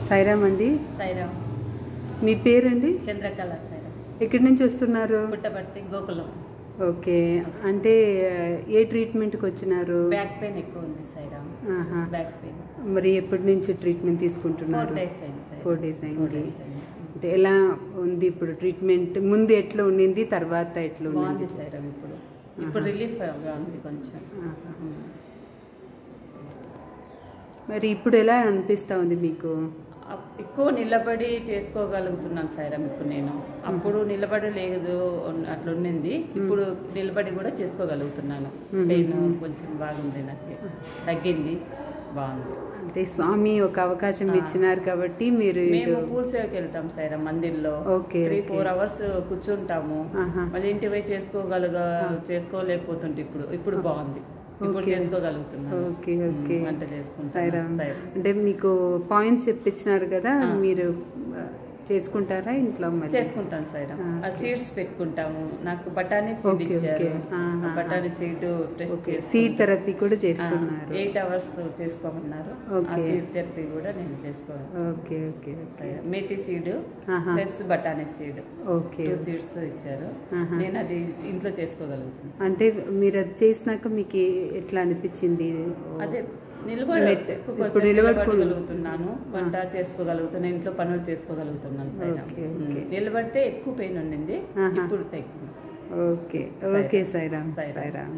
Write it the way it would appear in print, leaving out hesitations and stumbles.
సాయిరామ్ అండి. సాయిరామ్. మీ పేరండి? చంద్రకళ. సాయిరామ్. ఎక్కడి నుంచి వస్తున్నారు? పుట్టపర్తి గోకులం. ఓకే, అంటే ఏ ట్రీట్మెంట్కి వచ్చినారు? బ్యాక్ పెయిన్ ఎక్కువ ఉంది సాయిరామ్. Back pain. మరి ఎప్పటి నుంచి ట్రీట్మెంట్ తీసుకుంటున్నారు? 4 days అయింది. 4 days అయింది. అంటే ఎలా ఉంది ఇప్పుడు ట్రీట్మెంట్? ముందు ఎట్లా ఉండింది, తర్వాత ఎట్లా ఉంది సాయిరామ్? ఇప్పుడు రిలీఫ్ ఉంది కొంచెం. మరి ఇప్పుడు ఎలా అనిపిస్తూ ఉంది మీకు? ఎక్కువ నిలబడి చేసుకోగలుగుతున్నాను సాయిరామ్ ఇప్పుడు నేను. అప్పుడు నిలబడి లేదు అట్లా ఉండింది, ఇప్పుడు నిలబడి కూడా చేసుకోగలుగుతున్నాను. పెయిన్ కొంచెం బాగుంది, నాకు తగ్గింది, బాగుంది. అంటే స్వామి ఒక అవకాశం ఇచ్చినారు కాబట్టి మీరు పూల సేవకి వెళ్తాం సాయిరామ్ మందిర్లో. 3-4 hours కూర్చుంటాము, మళ్ళీ ఇంటి పోయి చేసుకోలేకపోతుంటే ఇప్పుడు బాగుంది, ఇప్పుడు చేసుకోగలుగుతున్నాను. ఓకే ఓకే, వంట చేసుకుంటాను. సాయిరామ్. అంటే మీకు పాయింట్స్ చెప్పించినారు కదా, మీరు చేసుకుంటారా ఇంట్లో? మరి చేసుకుంటాను సాయిరామ్. ఆ సీడ్స్ పెట్టుకుంటాము. నాకు బఠానీ సీడ్ ఇచ్చారు. బఠానీ సీడ్ సీడ్ థెరపీ కూడా చేస్తున్నారు. 8 hours చేసుకోమన్నారు. సీడ్ థెరపీ కూడా నేను చేసుకోవాలి. Okay okay okay. Methi seed plus బఠానీ సీడ్, ఓకే, 2 seeds ఇచ్చారు. నేను అది ఇంట్లో చేసుకోగలుగుతాను. అంటే మీరు అది చేసినాక మీకు ఎట్లా అనిపించింది? అదే నిలబడగలుగుతున్నాను, వంట చేసుకోగలుగుతున్నాను, ఇంట్లో పనులు చేసుకోగలుగుతున్నాను. నిలబడితే ఎక్కువ పెయిన్ ఉండింది, ఇప్పుడు తగ్గింది. Okay okay Sairam. సాయిరామ్.